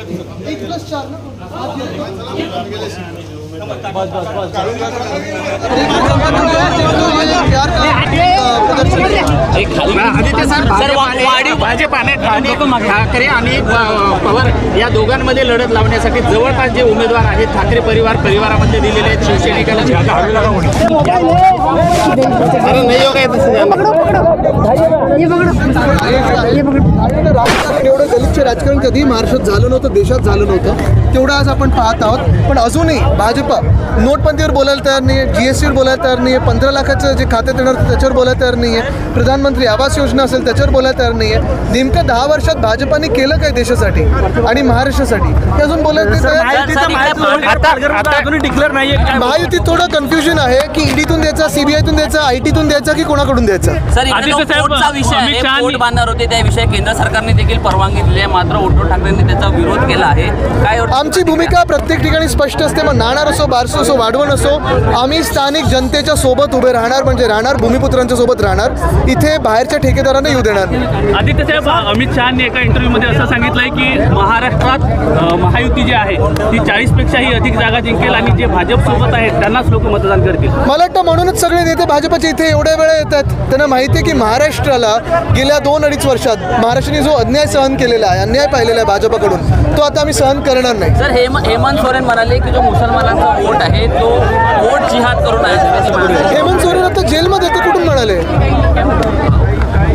1+4 Aditya sir, भाजपाने ठाकरे आणि पवार या दोघांमध्ये लढत लावण्यासाठी जवळपास जे उमेदवार आहेत ठाकरे परिवारामध्ये दिलेले आहेत शिवसैनिकांना एवढं गलिच्छ राजकारण कधी महाराष्ट्रात झालं नव्हतं, देशात झालं नव्हतं. तेवढं आज आपण पाहत आहोत. पण अजूनही भाजपा नोटबंदीवर बोलायला तयार नाही आहे, GSTवर बोलायला तयार नाही आहे, 15 लाखाचं जे खात्यात येणार त्याच्यावर बोलायला तयार नाही आहे, प्रधानमंत्री आवास योजना असेल त्याच्यावर बोलायला तयार नाही आहे. नेमकं 10 वर्षात भाजपाने केलं काय देशासाठी आणि महाराष्ट्रासाठी ते अजून बोलायला डिक्लेअर नाही. महायुतीत थोडं कन्फ्युजन आहे की ईडीतून द्यायचा, सीबीआयतून द्यायचा, आयटीतून द्यायचा की कोणाकडून द्यायचा. विषय आहे, पोट बांधणार होते त्याविषयी केंद्र सरकारने देखील परवानगी दिली आहे, मात्र उद्धव ठाकरेंनी त्याचा विरोध केला आहे. काय आमची भूमिका प्रत्येक ठिकाणी स्पष्ट असते. मग नाणार असो, बारसो असो, वाढवण असो, आम्ही स्थानिक जनतेच्या सोबत उभे राहणार, म्हणजे राहणार, भूमिपुत्रांच्या सोबत राहणार. इथे बाहेरच्या ठेकेदारांना येऊ देणार नाही. आदित्य साहेब, अमित शहानी एका इंटरव्ह्यूमध्ये असं सांगितलंय की महाराष्ट्रात महायुती जी आहे ती 40पेक्षाही अधिक जागा जिंकेल आणि जे भाजप सोबत आहेत त्यांनाच लोक मतदान करतील. मला वाटतं म्हणूनच सगळे नेते भाजपचे इथे एवढ्या वेळा येतात. त्यांना माहिती आहे की महाराष्ट्राला गेल्या 2-2.5 वर्षात महाराष्ट्राने जो अन्याय सहन केलेला आहे, अन्याय पाहिलेला आहे भाजपकडून, तो आता आम्ही सहन करणार नाही. सर, हेमंत सोरेन म्हणाले की जो मुसलमानांचा वोट आहे तो वोट जिहाद करून आहे. हेमंत सोरेन आता जेलमध्ये ते कुठून म्हणाले?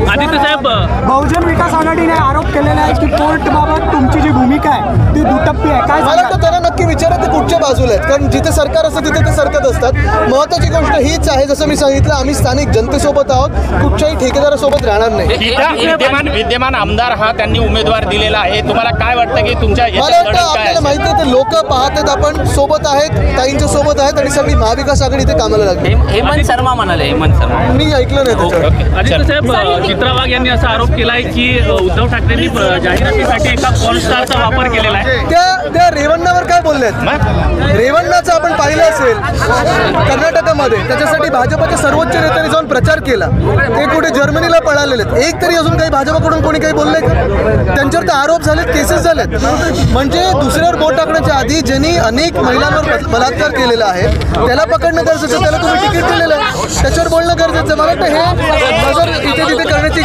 आदित्य साहेब, बहुजन विकास आघाडीने आरोप केलेला आहे की कोर्टबाबत तुमची जी भूमिका आहे ती दुटप्पी आहे. काय मला वाटतं त्यांना नक्की विचारा ते कुठच्या बाजूला आहेत, कारण जिथे सरकार असतं तिथे ते सरकत असतात. महत्त्वाची गोष्ट हीच आहे, जसं मी सांगितलं, आम्ही स्थानिक जनतेसोबत आहोत, कुठच्याही ठेकेदारासोबत राहणार नाही. विद्यमान आमदार हा त्यांनी उमेदवार दिलेला आहे. तुम्हाला काय वाटतं की तुमच्या मला वाटतं आपल्याला माहिती आहे ते लोक पाहत आहेत, आपण सोबत आहेत, ताईंच्या सोबत आहेत आणि सगळी महाविकास आघाडी इथे कामाला लागली. हेमंत शर्मा म्हणाले. हेमंत शर्मा मी ऐकलं नाही त्याच्यावर. आदित्य साहेब, चित्रा वाघ यांनी असा आरोप केलाय की उद्धव ठाकरेंनी जाहिरातीसाठी एका पॉर्नस्टारचा वापर केलेला आहे. त्या रेवण्णावर काय बोललेत? रेवण्णाचं आपण पाहिलं असेल कर्नाटकामध्ये, त्याच्यासाठी भाजपच्या सर्वोच्च नेत्यांनी जाऊन प्रचार केला. ते कुठे जर्मनीला पळालेले आहेत. एक तरी अजून काही भाजपकडून कोणी काही बोललंय का? त्यांच्यावर तर आरोप झालेत, केसेस झालेत. म्हणजे दुसऱ्यावर बोट टाकण्याच्या आधी ज्यांनी अनेक महिलांवर बलात्कार केलेला आहे त्याला पकडणं गरजेचं, त्याला तुम्ही तिकीट दिलेलं आहे, त्याच्यावर बोलणं गरजेचं. मला वाटतं हे नजर इथे तिथे करण्याची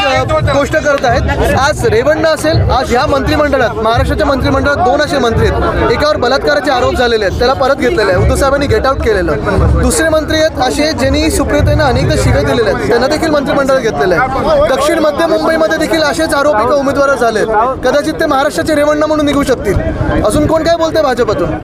गोष्ट करत आहेत. आज रेवण्णा असेल, आज ह्या मंत्रिमंडळात, महाराष्ट्राच्या मंत्रिमंडळात 2 असे मंत्री आहेत, एकावर बलात्काराचे आरोप झालेले आहेत, त्याला परत घेतलेलं आहे, उद्धव साहेबांनी गेट आउट केलेलं. दुसरे मंत्री आहेत असे ज्यांनी सुप्रियतेनं अनेकदा शिव्या दिलेल्या आहेत, त्यांना देखील मंत्रिमंडळात घेतलेलं आहे. दक्षिण मध्य मुंबईमध्ये देखील असेच आरोप एका उमेदवार झालेत. कदाचित ते महाराष्ट्राचे रेवण्णा म्हणून निघू शकतील. अजून कोण काय बोलतंय भाजपतून?